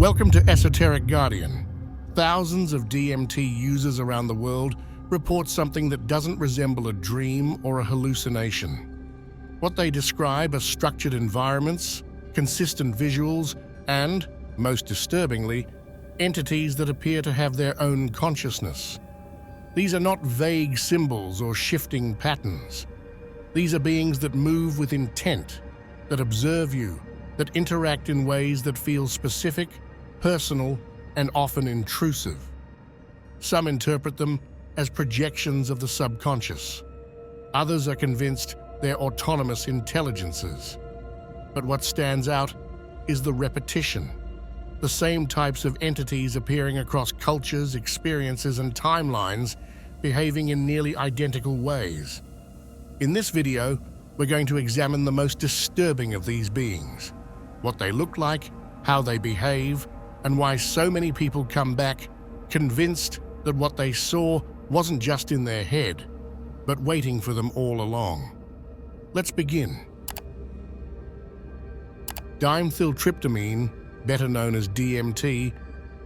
Welcome to Esoteric Guardian. Thousands of DMT users around the world report something that doesn't resemble a dream or a hallucination. What they describe are structured environments, consistent visuals, and, most disturbingly, entities that appear to have their own consciousness. These are not vague symbols or shifting patterns. These are beings that move with intent, that observe you, that interact in ways that feel specific, personal, and often intrusive. Some interpret them as projections of the subconscious. Others are convinced they're autonomous intelligences. But what stands out is the repetition. The same types of entities appearing across cultures, experiences, and timelines, behaving in nearly identical ways. In this video, we're going to examine the most disturbing of these beings, what they look like, how they behave, and why so many people come back convinced that what they saw wasn't just in their head, but waiting for them all along. Let's begin. Dimethyltryptamine, better known as DMT,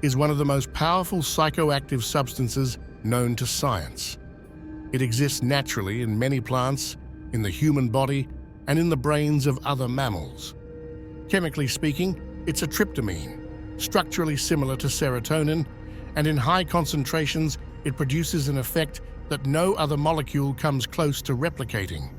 is one of the most powerful psychoactive substances known to science. It exists naturally in many plants, in the human body, and in the brains of other mammals. Chemically speaking, it's a tryptamine, structurally similar to serotonin, and in high concentrations, it produces an effect that no other molecule comes close to replicating.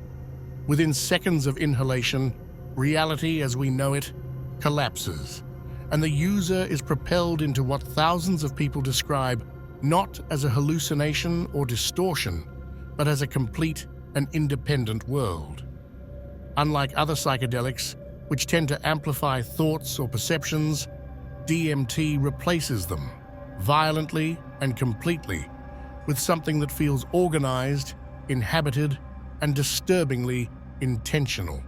Within seconds of inhalation, reality as we know it collapses, and the user is propelled into what thousands of people describe not as a hallucination or distortion, but as a complete and independent world. Unlike other psychedelics, which tend to amplify thoughts or perceptions, DMT replaces them, violently and completely, with something that feels organized, inhabited, and disturbingly intentional.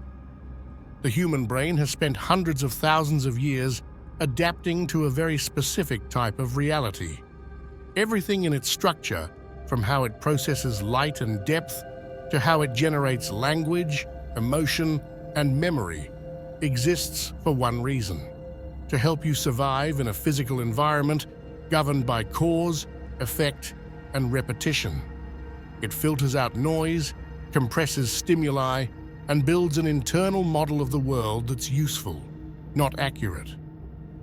The human brain has spent hundreds of thousands of years adapting to a very specific type of reality. Everything in its structure, from how it processes light and depth to how it generates language, emotion, and memory, exists for one reason: to help you survive in a physical environment governed by cause, effect, and repetition. It filters out noise, compresses stimuli, and builds an internal model of the world that's useful, not accurate.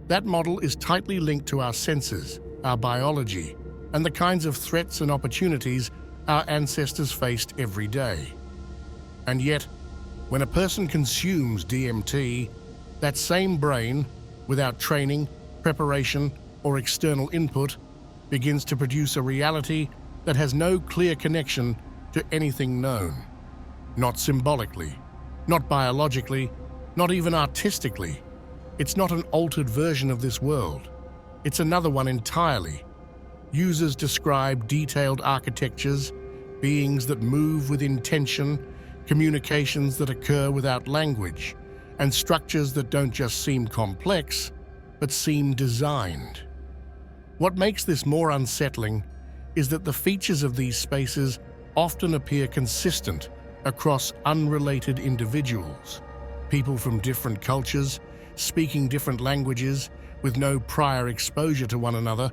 That model is tightly linked to our senses, our biology, and the kinds of threats and opportunities our ancestors faced every day. And yet, when a person consumes DMT, that same brain, without training, preparation, or external input, begins to produce a reality that has no clear connection to anything known. Not symbolically, not biologically, not even artistically. It's not an altered version of this world. It's another one entirely. Users describe detailed architectures, beings that move with intention, communications that occur without language, and structures that don't just seem complex, but seem designed. What makes this more unsettling is that the features of these spaces often appear consistent across unrelated individuals, people from different cultures, speaking different languages, with no prior exposure to one another,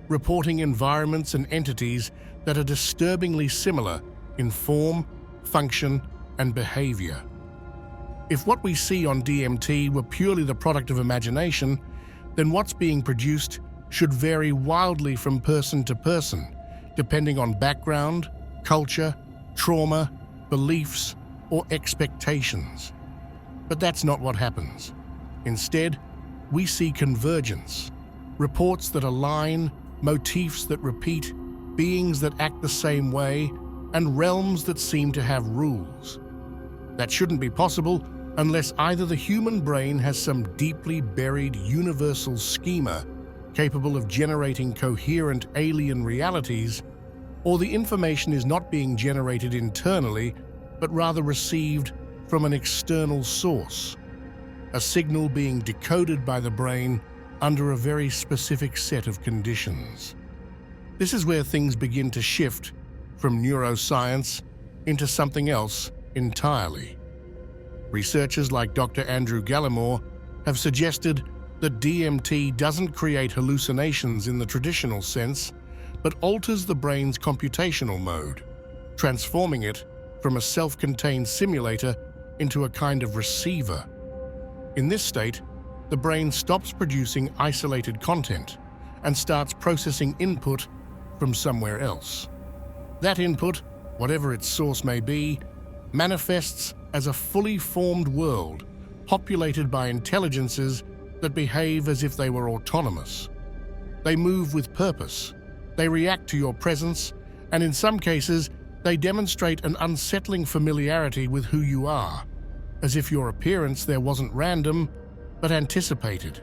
reporting environments and entities that are disturbingly similar in form, function, and behavior. If what we see on DMT were purely the product of imagination, then what's being produced should vary wildly from person to person, depending on background, culture, trauma, beliefs, or expectations. But that's not what happens. Instead, we see convergence, reports that align, motifs that repeat, beings that act the same way, and realms that seem to have rules. That shouldn't be possible unless either the human brain has some deeply buried universal schema capable of generating coherent alien realities, or the information is not being generated internally, but rather received from an external source, a signal being decoded by the brain under a very specific set of conditions. This is where things begin to shift from neuroscience into something else entirely. Researchers like Dr. Andrew Gallimore have suggested that DMT doesn't create hallucinations in the traditional sense, but alters the brain's computational mode, transforming it from a self-contained simulator into a kind of receiver. In this state, the brain stops producing isolated content and starts processing input from somewhere else. That input, whatever its source may be, manifests as a fully formed world populated by intelligences that behave as if they were autonomous. They move with purpose, they react to your presence, and in some cases, they demonstrate an unsettling familiarity with who you are, as if your appearance there wasn't random, but anticipated.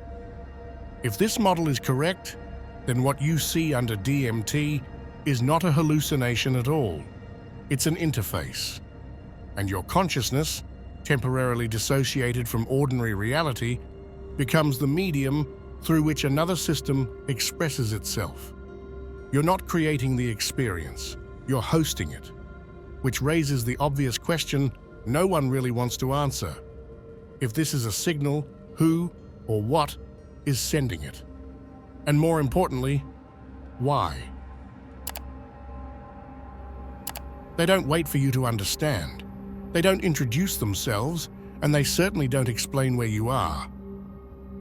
If this model is correct, then what you see under DMT is not a hallucination at all. It's an interface. And your consciousness, temporarily dissociated from ordinary reality, becomes the medium through which another system expresses itself. You're not creating the experience, you're hosting it, which raises the obvious question no one really wants to answer. If this is a signal, who or what is sending it? And more importantly, why? They don't wait for you to understand. They don't introduce themselves, and they certainly don't explain where you are.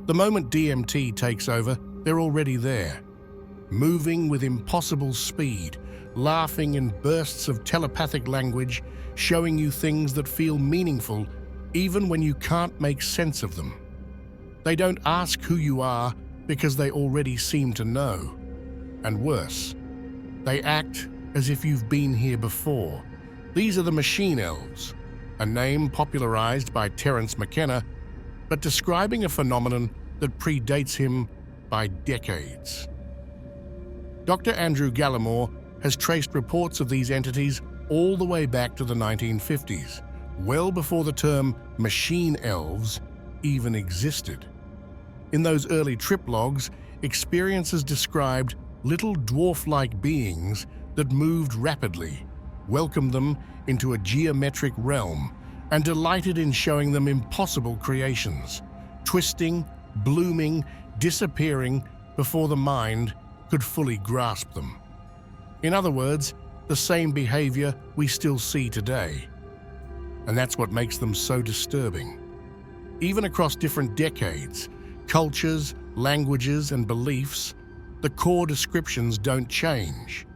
The moment DMT takes over, they're already there, moving with impossible speed, laughing in bursts of telepathic language, showing you things that feel meaningful even when you can't make sense of them. They don't ask who you are because they already seem to know. And worse, they act as if you've been here before. These are the Machine Elves, a name popularized by Terence McKenna, but describing a phenomenon that predates him by decades. Dr. Andrew Gallimore has traced reports of these entities all the way back to the 1950s, well before the term Machine Elves even existed. In those early trip logs, experiencers described little dwarf-like beings that moved rapidly, welcomed them into a geometric realm, and delighted in showing them impossible creations, twisting, blooming, disappearing before the mind could fully grasp them. In other words, the same behavior we still see today. And that's what makes them so disturbing. Even across different decades, cultures, languages, and beliefs, the core descriptions don't change.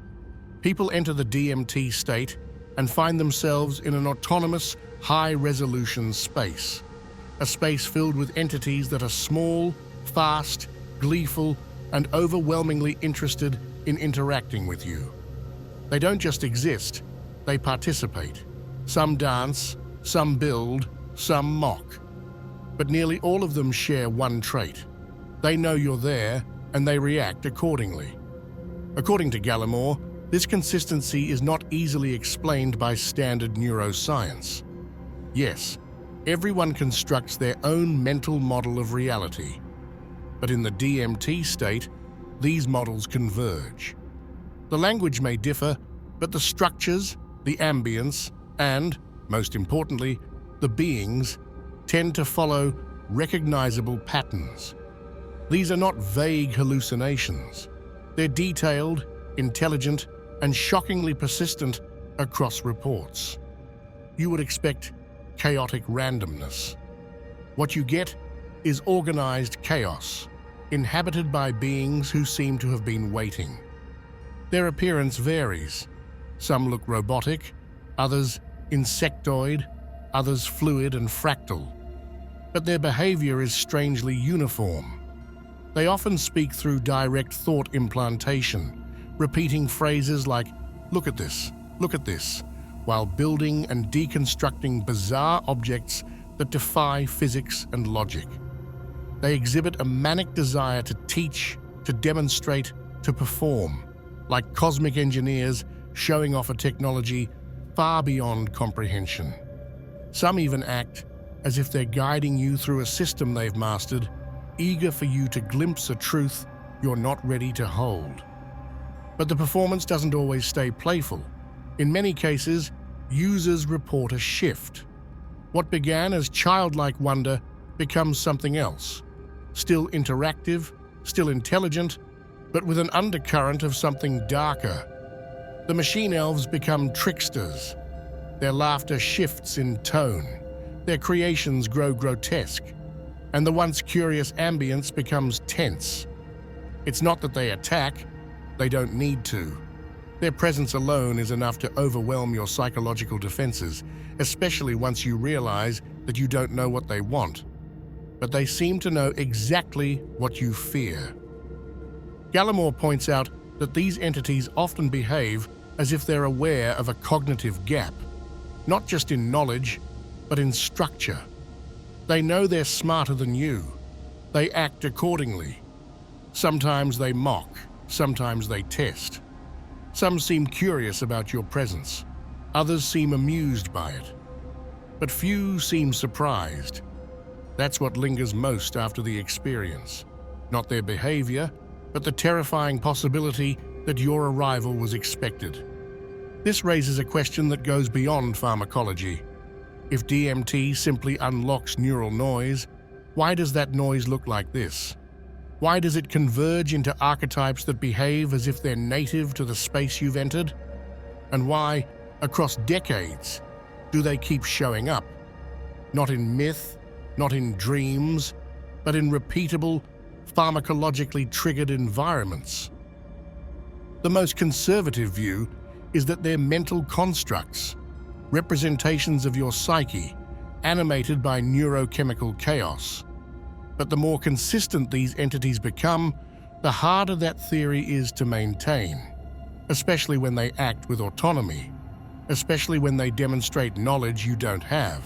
People enter the DMT state and find themselves in an autonomous, high-resolution space. A space filled with entities that are small, fast, gleeful, and overwhelmingly interested in interacting with you. They don't just exist, they participate. Some dance, some build, some mock. But nearly all of them share one trait. They know you're there, and they react accordingly. According to Gallimore, this consistency is not easily explained by standard neuroscience. Yes, everyone constructs their own mental model of reality. But in the DMT state, these models converge. The language may differ, but the structures, the ambience, and, most importantly, the beings tend to follow recognizable patterns. These are not vague hallucinations. They're detailed, intelligent, and shockingly persistent across reports. You would expect chaotic randomness. What you get is organized chaos, inhabited by beings who seem to have been waiting. Their appearance varies. Some look robotic, others insectoid, others fluid and fractal. But their behavior is strangely uniform. They often speak through direct thought implantation, repeating phrases like, look at this, while building and deconstructing bizarre objects that defy physics and logic. They exhibit a manic desire to teach, to demonstrate, to perform, like cosmic engineers showing off a technology far beyond comprehension. Some even act as if they're guiding you through a system they've mastered, eager for you to glimpse a truth you're not ready to hold. But the performance doesn't always stay playful. In many cases, users report a shift. What began as childlike wonder becomes something else. still interactive, still intelligent, but with an undercurrent of something darker. The machine elves become tricksters. Their laughter shifts in tone. Their creations grow grotesque, and the once curious ambience becomes tense. It's not that they attack, they don't need to. Their presence alone is enough to overwhelm your psychological defenses, especially once you realize that you don't know what they want. But they seem to know exactly what you fear. Gallimore points out that these entities often behave as if they're aware of a cognitive gap, not just in knowledge, but in structure. They know they're smarter than you. They act accordingly. Sometimes they mock, sometimes they test. Some seem curious about your presence. Others seem amused by it. But few seem surprised. That's what lingers most after the experience. Not their behavior, but the terrifying possibility that your arrival was expected. This raises a question that goes beyond pharmacology. If DMT simply unlocks neural noise, why does that noise look like this? Why does it converge into archetypes that behave as if they're native to the space you've entered? And why, across decades, do they keep showing up? Not in myth, not in dreams, but in repeatable, pharmacologically triggered environments. The most conservative view is that they're mental constructs, representations of your psyche, animated by neurochemical chaos. But the more consistent these entities become, the harder that theory is to maintain, especially when they act with autonomy, especially when they demonstrate knowledge you don't have,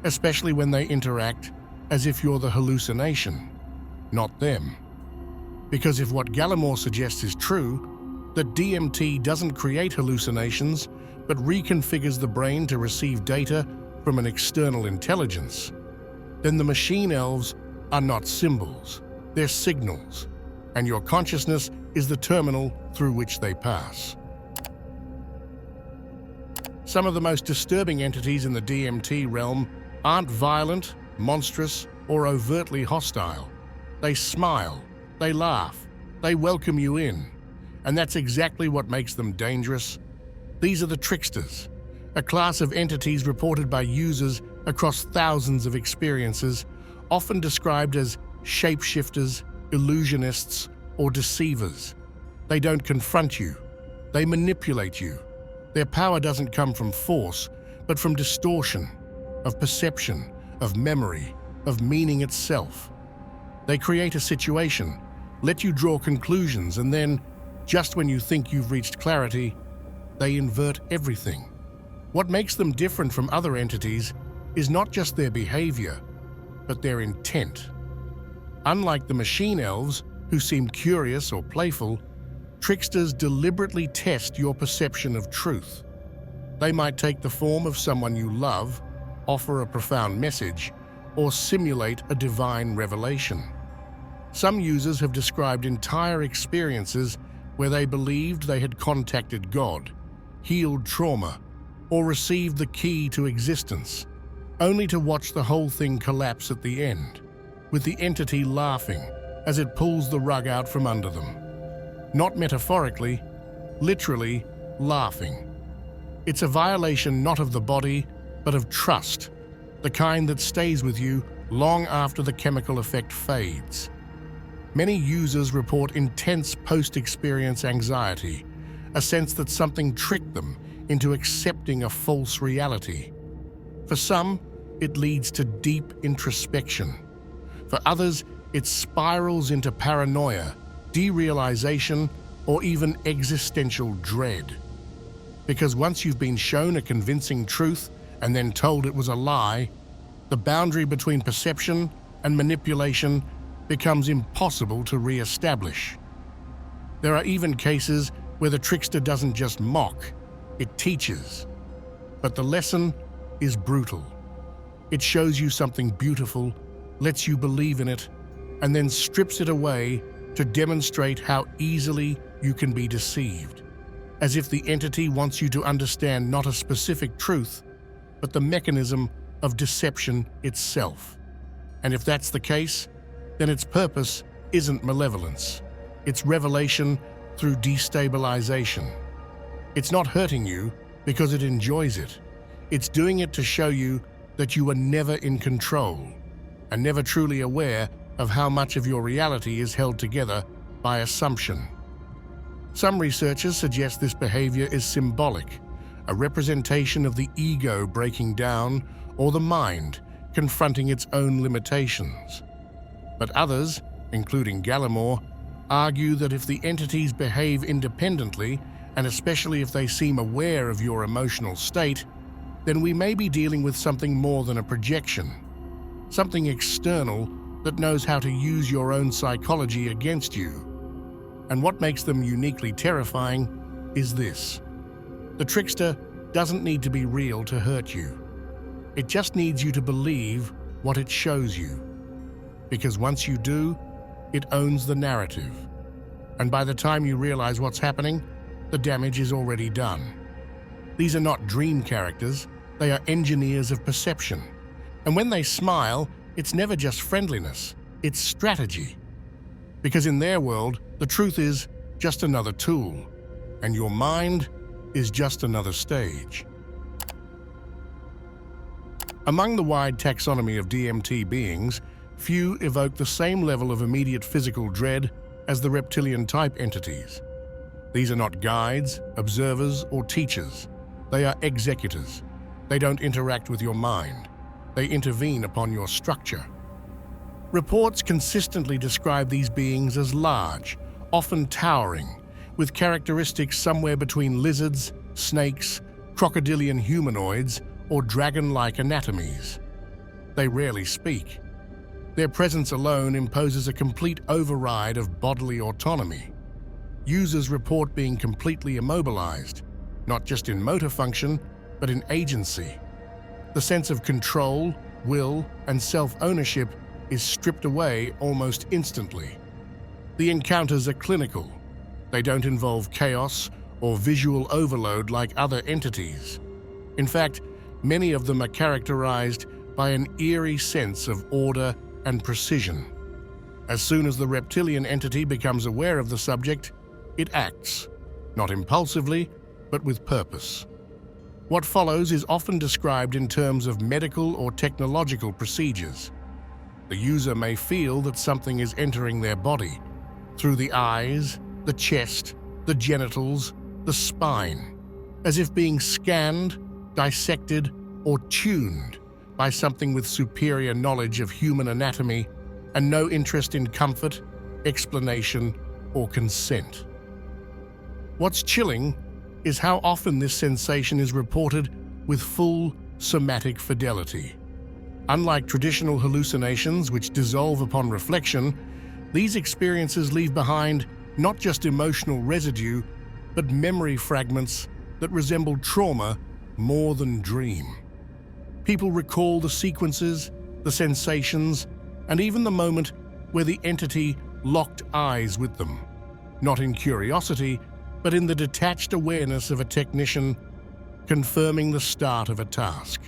especially when they interact as if you're the hallucination, not them. Because if what Gallimore suggests is true, that DMT doesn't create hallucinations, but reconfigures the brain to receive data from an external intelligence, then the machine elves are not symbols, they're signals, and your consciousness is the terminal through which they pass. Some of the most disturbing entities in the DMT realm aren't violent, monstrous, or overtly hostile. They smile, they laugh, they welcome you in, and that's exactly what makes them dangerous. These are the tricksters, a class of entities reported by users across thousands of experiences, often described as shapeshifters, illusionists, or deceivers. They don't confront you, they manipulate you. Their power doesn't come from force, but from distortion, of perception, of memory, of meaning itself. They create a situation, let you draw conclusions, and then, just when you think you've reached clarity, they invert everything. What makes them different from other entities is not just their behavior, but their intent. Unlike the machine elves, who seem curious or playful, tricksters deliberately test your perception of truth. They might take the form of someone you love, offer a profound message, or simulate a divine revelation. Some users have described entire experiences where they believed they had contacted God, healed trauma, or received the key to existence, only to watch the whole thing collapse at the end, with the entity laughing as it pulls the rug out from under them. Not metaphorically, literally laughing. It's a violation not of the body, but of trust, the kind that stays with you long after the chemical effect fades. Many users report intense post-experience anxiety, a sense that something tricked them into accepting a false reality. For some, it leads to deep introspection. For others, it spirals into paranoia, derealization, or even existential dread. Because once you've been shown a convincing truth and then told it was a lie, the boundary between perception and manipulation becomes impossible to re-establish. There are even cases where the trickster doesn't just mock, it teaches. But the lesson is brutal. It shows you something beautiful, lets you believe in it, and then strips it away to demonstrate how easily you can be deceived, as if the entity wants you to understand not a specific truth, but the mechanism of deception itself. And if that's the case, then its purpose isn't malevolence. It's revelation through destabilization. It's not hurting you because it enjoys it. It's doing it to show you that you are never in control and never truly aware of how much of your reality is held together by assumption. Some researchers suggest this behavior is symbolic, a representation of the ego breaking down or the mind confronting its own limitations. But others, including Gallimore, argue that if the entities behave independently, and especially if they seem aware of your emotional state, then we may be dealing with something more than a projection, something external that knows how to use your own psychology against you. And what makes them uniquely terrifying is this: the trickster doesn't need to be real to hurt you. It just needs you to believe what it shows you. Because once you do, it owns the narrative. And by the time you realize what's happening, the damage is already done. These are not dream characters, they are engineers of perception. And when they smile, it's never just friendliness, it's strategy. Because in their world, the truth is just another tool, and your mind is just another stage. Among the wide taxonomy of DMT beings, few evoke the same level of immediate physical dread as the reptilian type entities. These are not guides, observers, or teachers. They are executors. They don't interact with your mind. They intervene upon your structure. Reports consistently describe these beings as large, often towering, with characteristics somewhere between lizards, snakes, crocodilian humanoids, or dragon-like anatomies. They rarely speak. Their presence alone imposes a complete override of bodily autonomy. Users report being completely immobilized, not just in motor function, but in agency. The sense of control, will, and self-ownership is stripped away almost instantly. The encounters are clinical. They don't involve chaos or visual overload like other entities. In fact, many of them are characterized by an eerie sense of order and precision. As soon as the reptilian entity becomes aware of the subject, it acts, not impulsively, but with purpose. What follows is often described in terms of medical or technological procedures. The user may feel that something is entering their body through the eyes, the chest, the genitals, the spine, as if being scanned, dissected, or tuned by something with superior knowledge of human anatomy and no interest in comfort, explanation, or consent. What's chilling is how often this sensation is reported with full somatic fidelity. Unlike traditional hallucinations which dissolve upon reflection, these experiences leave behind not just emotional residue, but memory fragments that resemble trauma more than dream. People recall the sequences, the sensations, and even the moment where the entity locked eyes with them, not in curiosity, but in the detached awareness of a technician confirming the start of a task.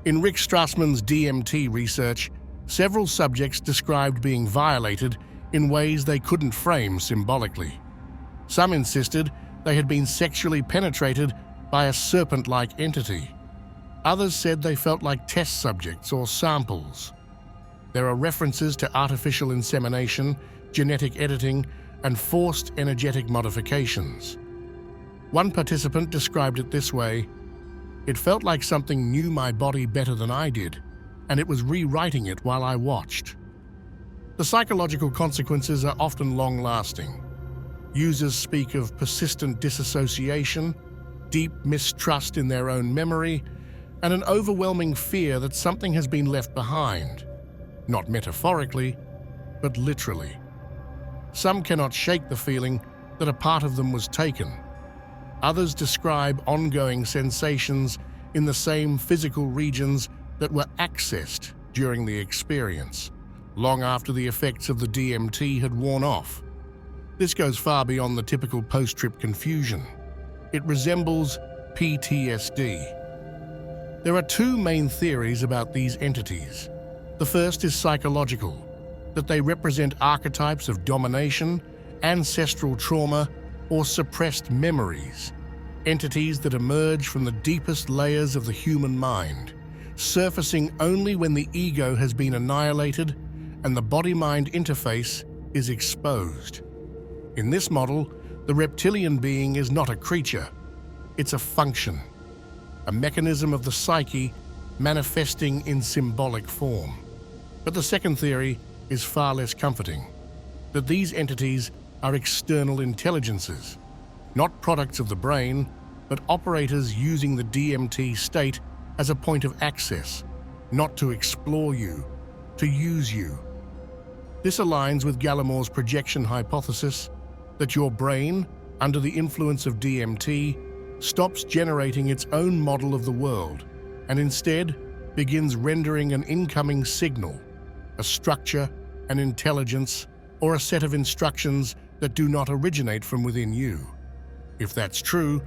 In Rick Strassman's DMT research, several subjects described being violated in ways they couldn't frame symbolically. Some insisted they had been sexually penetrated by a serpent-like entity. Others said they felt like test subjects or samples. There are references to artificial insemination, genetic editing, and forced energetic modifications. One participant described it this way: "It felt like something knew my body better than I did, and it was rewriting it while I watched." The psychological consequences are often long-lasting. Users speak of persistent disassociation, deep mistrust in their own memory, and an overwhelming fear that something has been left behind, not metaphorically, but literally. Some cannot shake the feeling that a part of them was taken. Others describe ongoing sensations in the same physical regions that were accessed during the experience, long after the effects of the DMT had worn off. This goes far beyond the typical post-trip confusion. It resembles PTSD. There are two main theories about these entities. The first is psychological. that they represent archetypes of domination, ancestral trauma, or suppressed memories, entities that emerge from the deepest layers of the human mind, surfacing only when the ego has been annihilated and the body-mind interface is exposed. In this model, the reptilian being is not a creature, it's a function, a mechanism of the psyche manifesting in symbolic form. But the second theory is far less comforting, that these entities are external intelligences, not products of the brain, but operators using the DMT state as a point of access, not to explore you, to use you. This aligns with Gallimor's projection hypothesis that your brain, under the influence of DMT, stops generating its own model of the world and instead begins rendering an incoming signal, a structure, an intelligence, or a set of instructions that do not originate from within you. If that's true,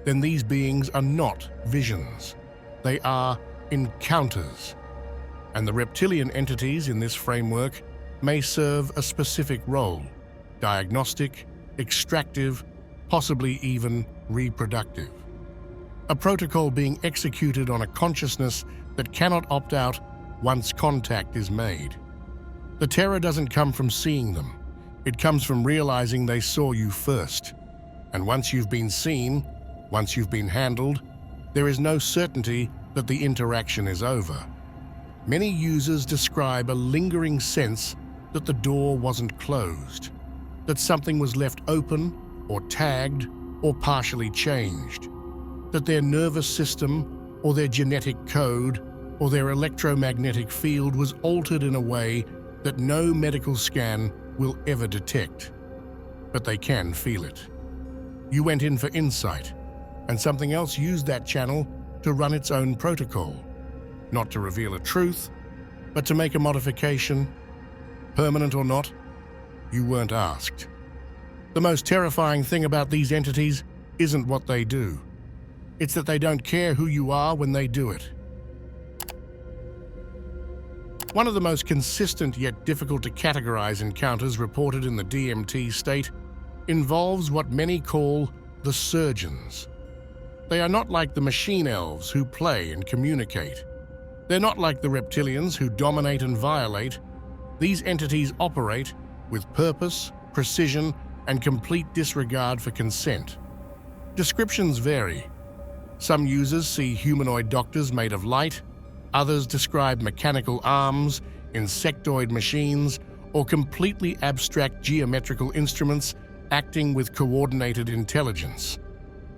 then these beings are not visions. They are encounters. And the reptilian entities in this framework may serve a specific role: diagnostic, extractive, possibly even reproductive. A protocol being executed on a consciousness that cannot opt out once contact is made. The terror doesn't come from seeing them. It comes from realizing they saw you first. And once you've been seen, once you've been handled, there is no certainty that the interaction is over. Many users describe a lingering sense that the door wasn't closed, that something was left open or tagged or partially changed, that their nervous system or their genetic code or their electromagnetic field was altered in a way that no medical scan will ever detect. But they can feel it. You went in for insight, and something else used that channel to run its own protocol, not to reveal a truth, but to make a modification. Permanent or not, you weren't asked. The most terrifying thing about these entities isn't what they do. It's that they don't care who you are when they do it. One of the most consistent yet difficult to categorize encounters reported in the DMT state involves what many call the surgeons. They are not like the machine elves who play and communicate. They're not like the reptilians who dominate and violate. These entities operate with purpose, precision, and complete disregard for consent. Descriptions vary. Some users see humanoid doctors made of light, others describe mechanical arms, insectoid machines, or completely abstract geometrical instruments acting with coordinated intelligence.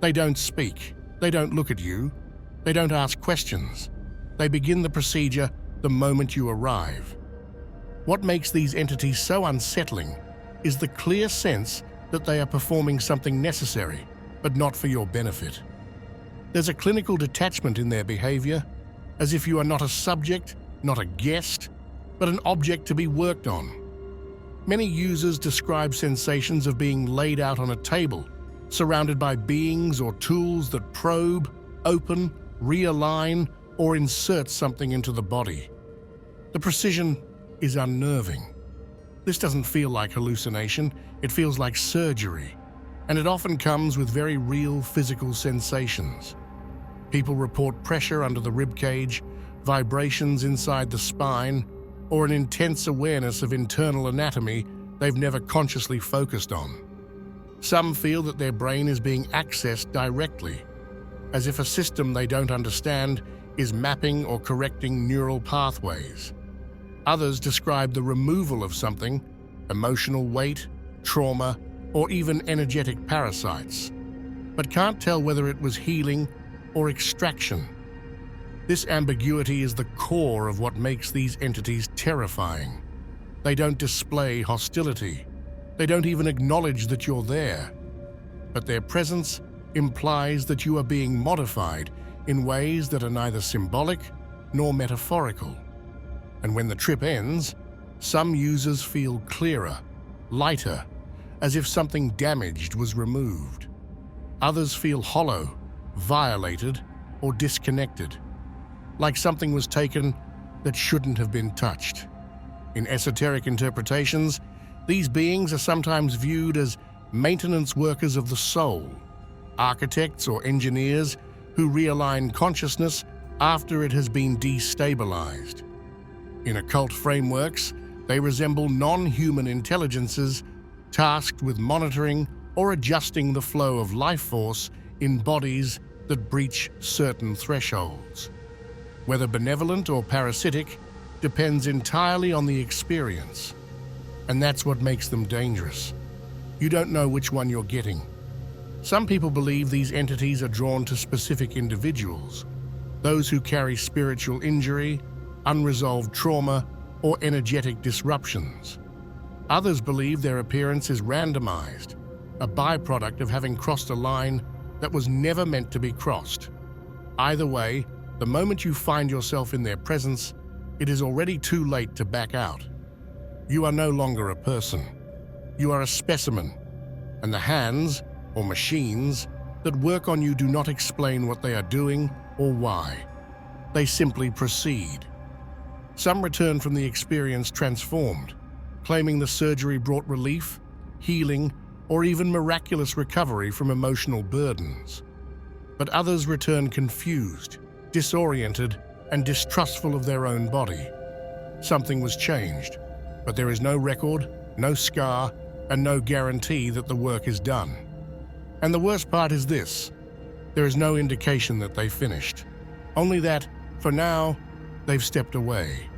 They don't speak, they don't look at you, they don't ask questions. They begin the procedure the moment you arrive. What makes these entities so unsettling is the clear sense that they are performing something necessary, but not for your benefit. There's a clinical detachment in their behavior, as if you are not a subject, not a guest, but an object to be worked on. Many users describe sensations of being laid out on a table, surrounded by beings or tools that probe, open, realign, or insert something into the body. The precision is unnerving. This doesn't feel like hallucination, it feels like surgery, and it often comes with very real physical sensations. People report pressure under the ribcage, vibrations inside the spine, or an intense awareness of internal anatomy they've never consciously focused on. Some feel that their brain is being accessed directly, as if a system they don't understand is mapping or correcting neural pathways. Others describe the removal of something, emotional weight, trauma, or even energetic parasites, but can't tell whether it was healing or extraction. This ambiguity is the core of what makes these entities terrifying. They don't display hostility. They don't even acknowledge that you're there. But their presence implies that you are being modified in ways that are neither symbolic nor metaphorical. And when the trip ends, some users feel clearer, lighter, as if something damaged was removed. Others feel hollow, violated, or disconnected, like something was taken that shouldn't have been touched. In esoteric interpretations, these beings are sometimes viewed as maintenance workers of the soul, architects or engineers who realign consciousness after it has been destabilized. In occult frameworks, they resemble non-human intelligences tasked with monitoring or adjusting the flow of life force in bodies that breach certain thresholds. Whether benevolent or parasitic depends entirely on the experience, and that's what makes them dangerous. You don't know which one you're getting. Some people believe these entities are drawn to specific individuals, those who carry spiritual injury, unresolved trauma, or energetic disruptions. Others believe their appearance is randomized, a byproduct of having crossed a line that was never meant to be crossed. Either way, the moment you find yourself in their presence, it is already too late to back out. You are no longer a person. You are a specimen, and the hands, or machines, that work on you do not explain what they are doing or why. They simply proceed. Some return from the experience transformed, claiming the surgery brought relief, healing, or even miraculous recovery from emotional burdens. But others return confused, disoriented, and distrustful of their own body. Something was changed, but there is no record, no scar, and no guarantee that the work is done. And the worst part is this: there is no indication that they finished, only that, for now, they've stepped away.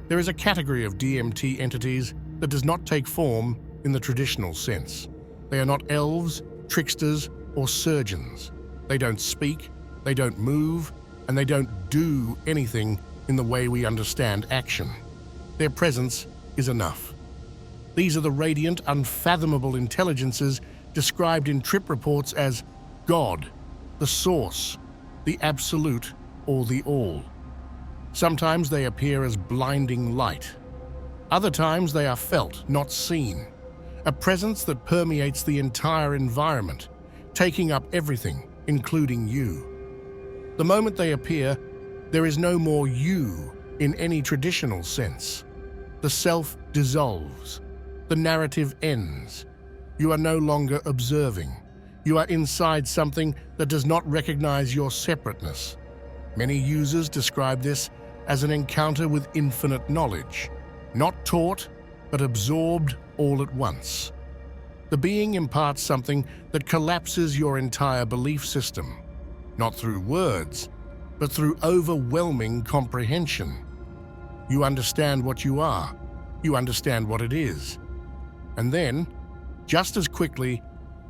There is a category of DMT entities that does not take form in the traditional sense. They are not elves, tricksters, or surgeons. They don't speak, they don't move, and they don't do anything in the way we understand action. Their presence is enough. These are the radiant, unfathomable intelligences described in trip reports as God, the Source, the Absolute, or the All. Sometimes they appear as blinding light. Other times they are felt, not seen. A presence that permeates the entire environment, taking up everything, including you. The moment they appear, there is no more you in any traditional sense. The self dissolves. The narrative ends. You are no longer observing. You are inside something that does not recognize your separateness. Many users describe this as an encounter with infinite knowledge, not taught, but absorbed all at once. The being imparts something that collapses your entire belief system, not through words, but through overwhelming comprehension. You understand what you are. You understand what it is. And then, just as quickly,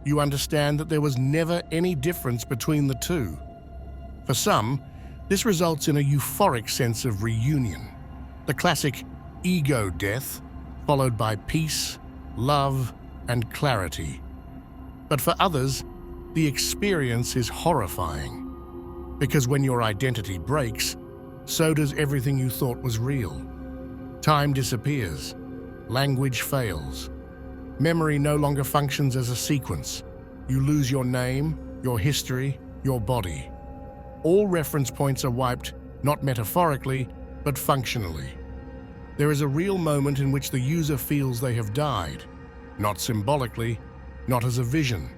you understand that there was never any difference between the two. For some, this results in a euphoric sense of reunion, the classic ego death, followed by peace, love, and clarity. But for others, the experience is horrifying, because when your identity breaks, so does everything you thought was real. Time disappears, language fails, memory no longer functions as a sequence. You lose your name, your history, your body. All reference points are wiped, not metaphorically, but functionally. There is a real moment in which the user feels they have died, not symbolically, not as a vision,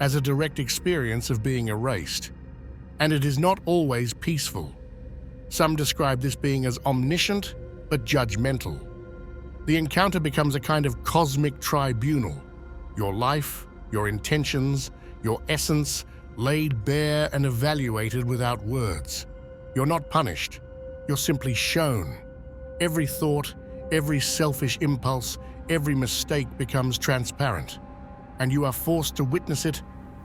as a direct experience of being erased. And it is not always peaceful. Some describe this being as omniscient, but judgmental. The encounter becomes a kind of cosmic tribunal. Your life, your intentions, your essence, laid bare and evaluated without words. You're not punished. You're simply shown. Every thought, every selfish impulse, every mistake becomes transparent, and you are forced to witness it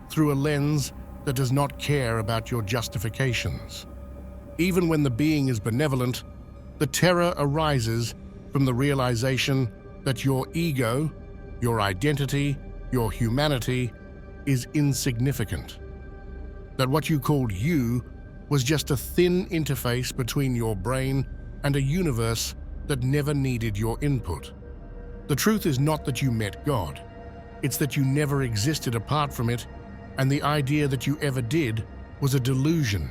through a lens that does not care about your justifications. Even when the being is benevolent, the terror arises from the realization that your ego, your identity, your humanity is insignificant. That what you called you was just a thin interface between your brain and a universe that never needed your input. The truth is not that you met God. It's that you never existed apart from it, and the idea that you ever did was a delusion,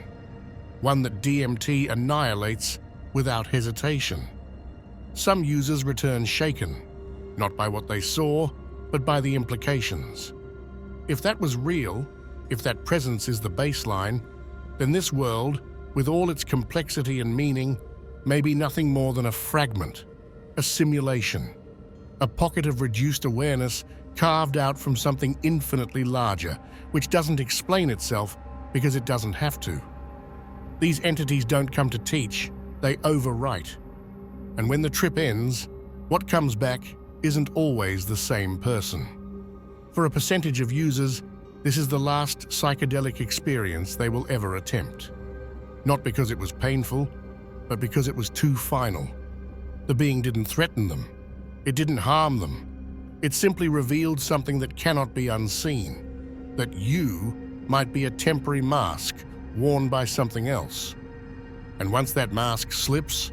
one that DMT annihilates without hesitation. Some users return shaken, not by what they saw, but by the implications. If that was real, if that presence is the baseline, then this world, with all its complexity and meaning, may be nothing more than a fragment, a simulation, a pocket of reduced awareness carved out from something infinitely larger, which doesn't explain itself because it doesn't have to. These entities don't come to teach, they overwrite. And when the trip ends, what comes back isn't always the same person. For a percentage of users, this is the last psychedelic experience they will ever attempt. Not because it was painful, but because it was too final. The being didn't threaten them. It didn't harm them. It simply revealed something that cannot be unseen, that you might be a temporary mask worn by something else. And once that mask slips,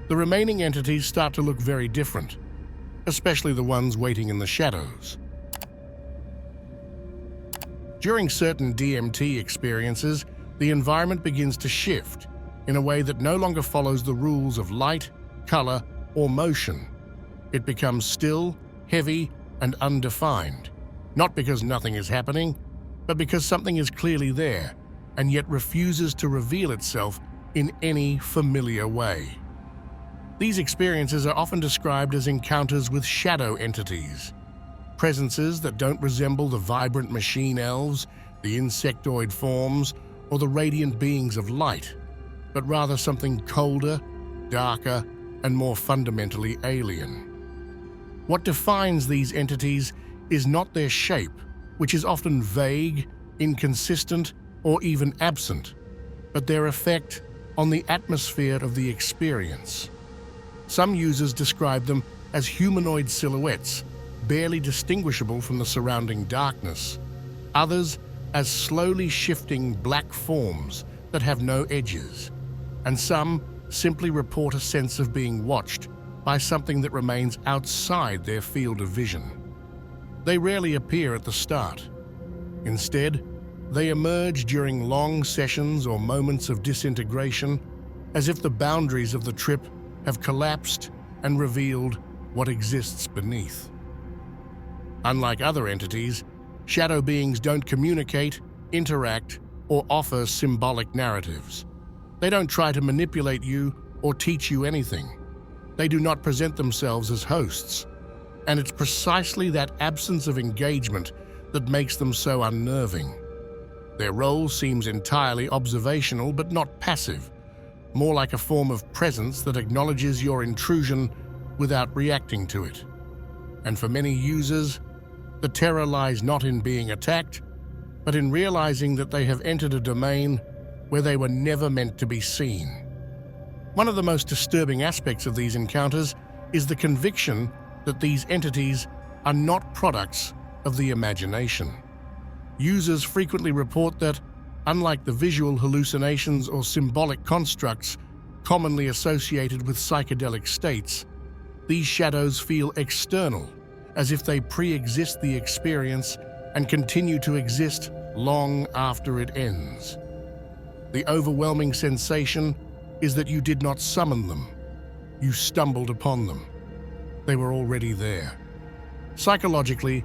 the remaining entities start to look very different, especially the ones waiting in the shadows. During certain DMT experiences, the environment begins to shift in a way that no longer follows the rules of light, color, or motion. It becomes still, heavy, and undefined, not because nothing is happening, but because something is clearly there and yet refuses to reveal itself in any familiar way. These experiences are often described as encounters with shadow entities, presences that don't resemble the vibrant machine elves, the insectoid forms, or the radiant beings of light, but rather something colder, darker, and more fundamentally alien. What defines these entities is not their shape, which is often vague, inconsistent, or even absent, but their effect on the atmosphere of the experience. Some users describe them as humanoid silhouettes, barely distinguishable from the surrounding darkness. Others as slowly shifting black forms that have no edges. And some simply report a sense of being watched by something that remains outside their field of vision. They rarely appear at the start. Instead, they emerge during long sessions or moments of disintegration, as if the boundaries of the trip have collapsed and revealed what exists beneath. Unlike other entities, shadow beings don't communicate, interact, or offer symbolic narratives. They don't try to manipulate you or teach you anything. They do not present themselves as hosts, and it's precisely that absence of engagement that makes them so unnerving. Their role seems entirely observational but not passive, more like a form of presence that acknowledges your intrusion without reacting to it. And for many users, the terror lies not in being attacked, but in realizing that they have entered a domain where they were never meant to be seen. One of the most disturbing aspects of these encounters is the conviction that these entities are not products of the imagination. Users frequently report that, unlike the visual hallucinations or symbolic constructs commonly associated with psychedelic states, these shadows feel external, as if they pre-exist the experience and continue to exist long after it ends. The overwhelming sensation is that you did not summon them. You stumbled upon them. They were already there. Psychologically,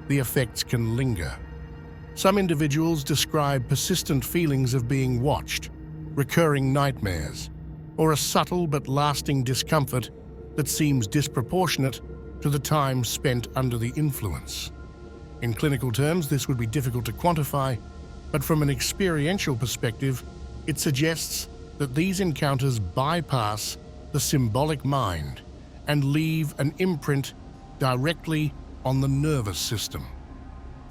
the effects can linger. Some individuals describe persistent feelings of being watched, recurring nightmares, or a subtle but lasting discomfort that seems disproportionate to the time spent under the influence. In clinical terms, this would be difficult to quantify, but from an experiential perspective, it suggests that these encounters bypass the symbolic mind and leave an imprint directly on the nervous system.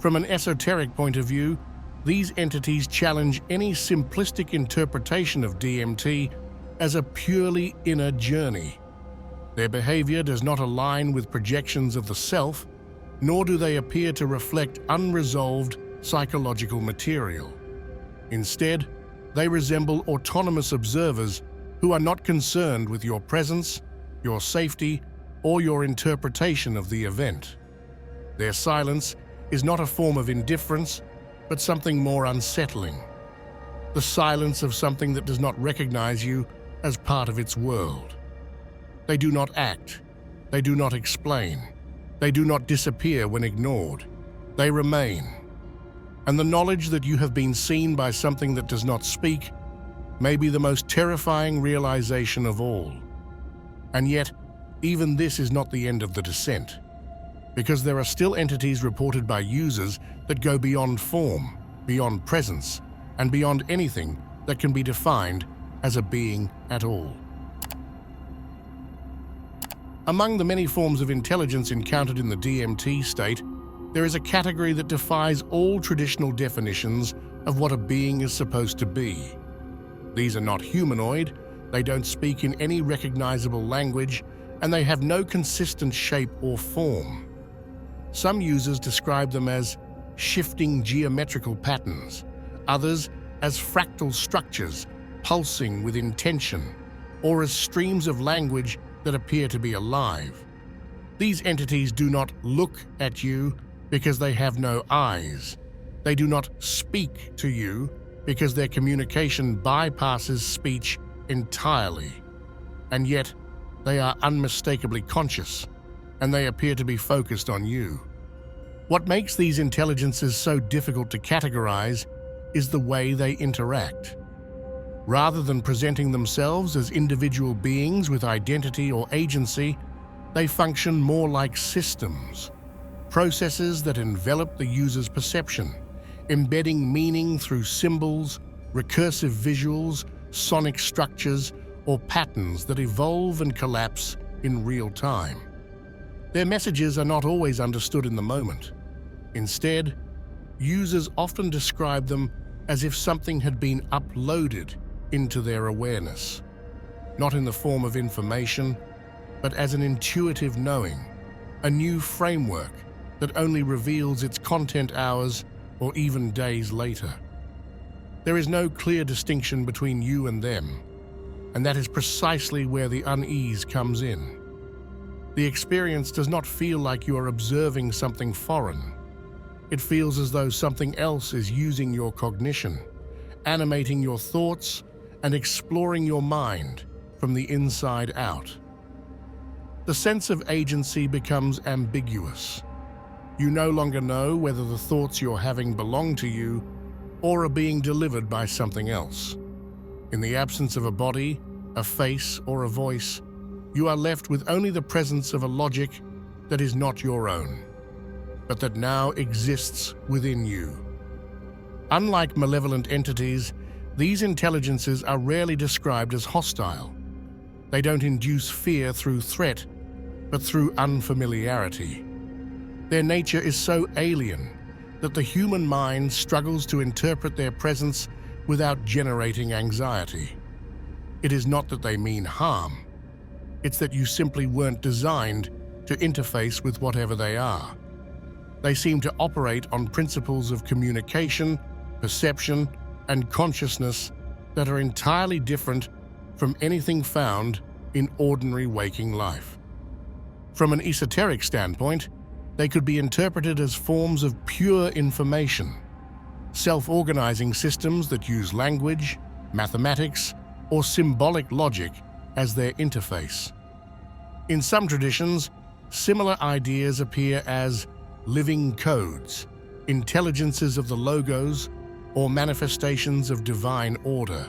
From an esoteric point of view, these entities challenge any simplistic interpretation of DMT as a purely inner journey. Their behavior does not align with projections of the self, nor do they appear to reflect unresolved psychological material. Instead, they resemble autonomous observers who are not concerned with your presence, your safety, or your interpretation of the event. Their silence is not a form of indifference, but something more unsettling. The silence of something that does not recognize you as part of its world. They do not act. They do not explain. They do not disappear when ignored. They remain. And the knowledge that you have been seen by something that does not speak may be the most terrifying realization of all. And yet, even this is not the end of the descent, because there are still entities reported by users that go beyond form, beyond presence, and beyond anything that can be defined as a being at all. Among the many forms of intelligence encountered in the DMT state, there is a category that defies all traditional definitions of what a being is supposed to be. These are not humanoid, they don't speak in any recognizable language, and they have no consistent shape or form. Some users describe them as shifting geometrical patterns, others as fractal structures pulsing with intention, or as streams of language that appear to be alive. These entities do not look at you because they have no eyes. They do not speak to you because their communication bypasses speech entirely. And yet, they are unmistakably conscious, and they appear to be focused on you. What makes these intelligences so difficult to categorize is the way they interact. Rather than presenting themselves as individual beings with identity or agency, they function more like systems, processes that envelop the user's perception, embedding meaning through symbols, recursive visuals, sonic structures, or patterns that evolve and collapse in real time. Their messages are not always understood in the moment. Instead, users often describe them as if something had been uploaded into their awareness, not in the form of information, but as an intuitive knowing, a new framework that only reveals its content hours or even days later. There is no clear distinction between you and them, and that is precisely where the unease comes in. The experience does not feel like you are observing something foreign. It feels as though something else is using your cognition, animating your thoughts, and exploring your mind from the inside out. The sense of agency becomes ambiguous. You no longer know whether the thoughts you're having belong to you or are being delivered by something else. In the absence of a body, a face, or a voice, you are left with only the presence of a logic that is not your own, but that now exists within you. Unlike malevolent entities, these intelligences are rarely described as hostile. They don't induce fear through threat, but through unfamiliarity. Their nature is so alien that the human mind struggles to interpret their presence without generating anxiety. It is not that they mean harm. It's that you simply weren't designed to interface with whatever they are. They seem to operate on principles of communication, perception, and consciousness that are entirely different from anything found in ordinary waking life. From an esoteric standpoint, they could be interpreted as forms of pure information, self-organizing systems that use language, mathematics, or symbolic logic as their interface. In some traditions, similar ideas appear as living codes, intelligences of the logos, or manifestations of divine order.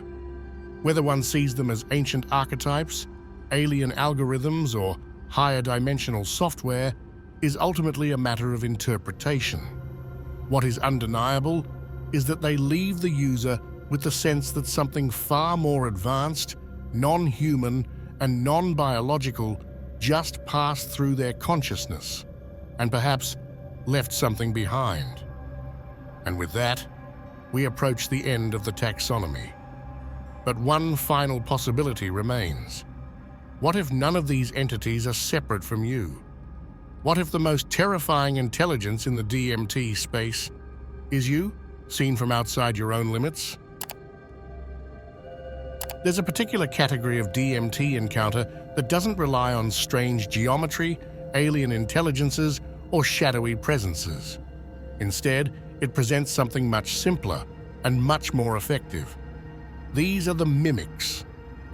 Whether one sees them as ancient archetypes, alien algorithms, or higher dimensional software is ultimately a matter of interpretation. What is undeniable is that they leave the user with the sense that something far more advanced, non-human, and non-biological just passed through their consciousness, and perhaps left something behind. And with that, we approach the end of the taxonomy. But one final possibility remains. What if none of these entities are separate from you? What if the most terrifying intelligence in the DMT space is you, seen from outside your own limits? There's a particular category of DMT encounter that doesn't rely on strange geometry, alien intelligences, or shadowy presences. Instead, it presents something much simpler and much more effective. These are the mimics,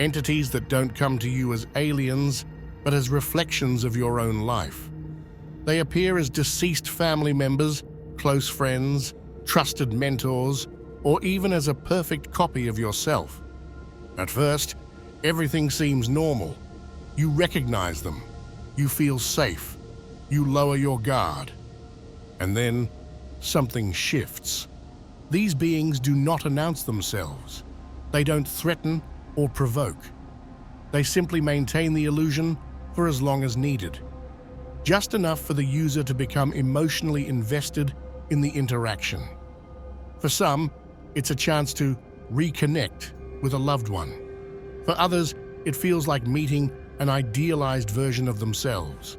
entities that don't come to you as aliens, but as reflections of your own life. They appear as deceased family members, close friends, trusted mentors, or even as a perfect copy of yourself. At first, everything seems normal. You recognize them. You feel safe. You lower your guard. And then, something shifts. These beings do not announce themselves. They don't threaten or provoke. They simply maintain the illusion for as long as needed. Just enough for the user to become emotionally invested in the interaction. For some, it's a chance to reconnect with a loved one. For others, it feels like meeting an idealized version of themselves.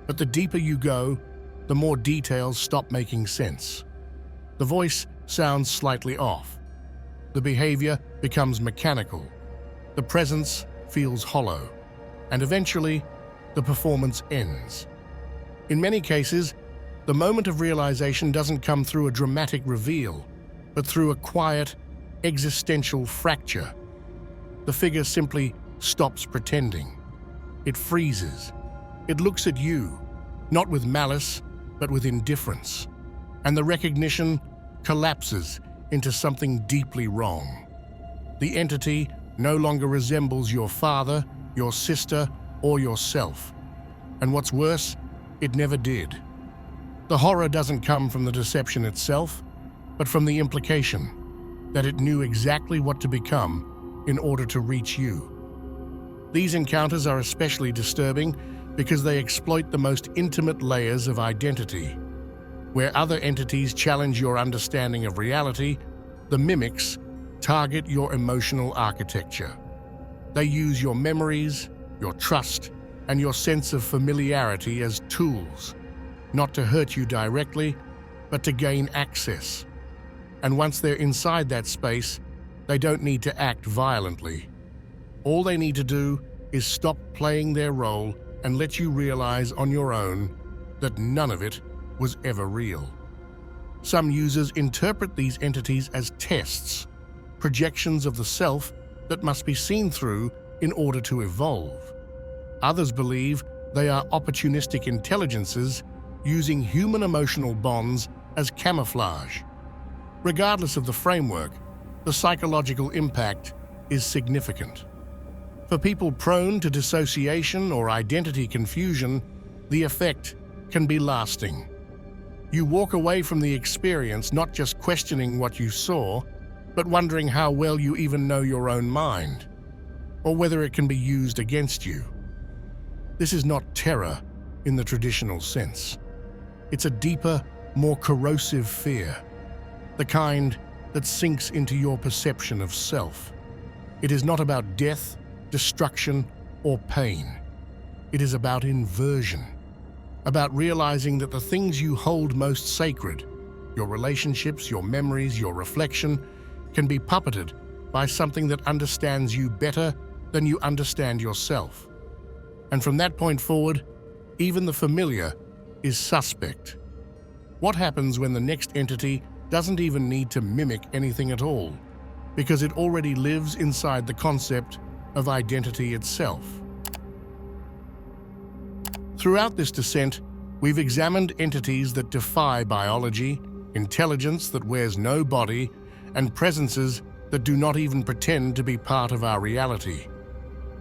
But the deeper you go, the more details stop making sense. The voice sounds slightly off. The behavior becomes mechanical. The presence feels hollow. And eventually, the performance ends. In many cases, the moment of realization doesn't come through a dramatic reveal, but through a quiet, existential fracture. The figure simply stops pretending. It freezes. It looks at you, not with malice, but with indifference. And the recognition collapses into something deeply wrong. The entity no longer resembles your father, your sister, or yourself. And what's worse, it never did. The horror doesn't come from the deception itself, but from the implication that it knew exactly what to become in order to reach you. These encounters are especially disturbing because they exploit the most intimate layers of identity. Where other entities challenge your understanding of reality, the mimics target your emotional architecture. They use your memories, your trust, and your sense of familiarity as tools, not to hurt you directly, but to gain access. And once they're inside that space, they don't need to act violently. All they need to do is stop playing their role and let you realize on your own that none of it was ever real. Some users interpret these entities as tests, projections of the self that must be seen through in order to evolve. Others believe they are opportunistic intelligences using human emotional bonds as camouflage. Regardless of the framework, the psychological impact is significant. For people prone to dissociation or identity confusion, the effect can be lasting. You walk away from the experience not just questioning what you saw, but wondering how well you even know your own mind, or whether it can be used against you. This is not terror in the traditional sense. It's a deeper, more corrosive fear, the kind that sinks into your perception of self. It is not about death, destruction, or pain. It is about inversion, about realizing that the things you hold most sacred, your relationships, your memories, your reflection, can be puppeted by something that understands you better than you understand yourself. And from that point forward, even the familiar is suspect. What happens when the next entity doesn't even need to mimic anything at all, because it already lives inside the concept of identity itself? Throughout this descent, we've examined entities that defy biology, intelligence that wears no body, and presences that do not even pretend to be part of our reality.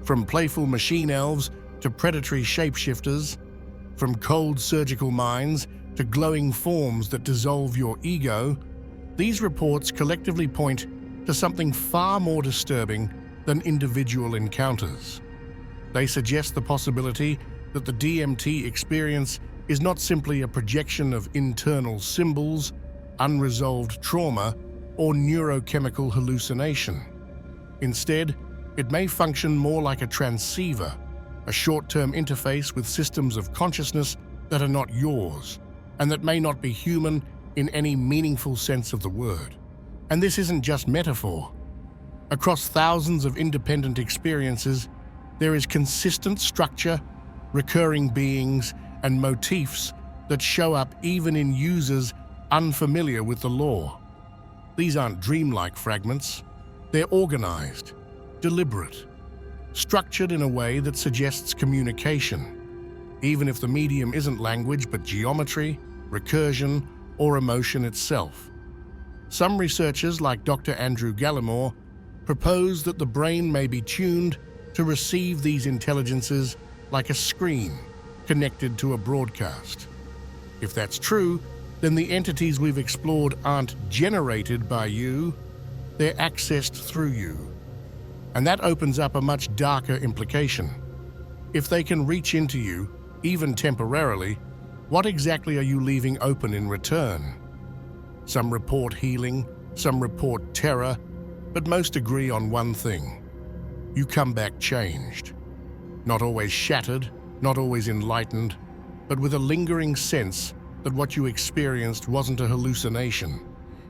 From playful machine elves to predatory shapeshifters, from cold surgical minds to glowing forms that dissolve your ego, these reports collectively point to something far more disturbing than individual encounters. They suggest the possibility that the DMT experience is not simply a projection of internal symbols, unresolved trauma, or neurochemical hallucination. Instead, it may function more like a transceiver, a short-term interface with systems of consciousness that are not yours, and that may not be human in any meaningful sense of the word. And this isn't just metaphor. Across thousands of independent experiences, there is consistent structure, recurring beings, and motifs that show up even in users unfamiliar with the law. These aren't dreamlike fragments. They're organized, deliberate, structured in a way that suggests communication, even if the medium isn't language but geometry, recursion, or emotion itself. Some researchers, like Dr. Andrew Gallimore, propose that the brain may be tuned to receive these intelligences like a screen connected to a broadcast. If that's true, then the entities we've explored aren't generated by you, they're accessed through you. And that opens up a much darker implication. If they can reach into you, even temporarily, what exactly are you leaving open in return? Some report healing, some report terror, but most agree on one thing. You come back changed. Not always shattered, not always enlightened, but with a lingering sense that what you experienced wasn't a hallucination.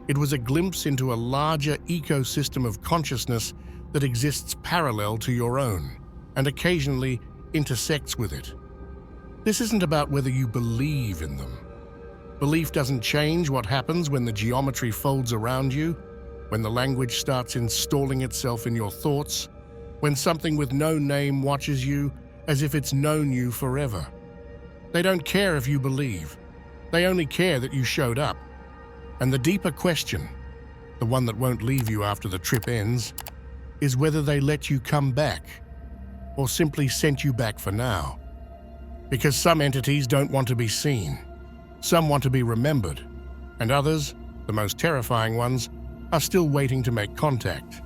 It was a glimpse into a larger ecosystem of consciousness that exists parallel to your own, and occasionally intersects with it. This isn't about whether you believe in them. Belief doesn't change what happens when the geometry folds around you, when the language starts installing itself in your thoughts, when something with no name watches you as if it's known you forever. They don't care if you believe. They only care that you showed up. And the deeper question, the one that won't leave you after the trip ends, is whether they let you come back, or simply sent you back for now. Because some entities don't want to be seen. Some want to be remembered. And others, the most terrifying ones, are still waiting to make contact.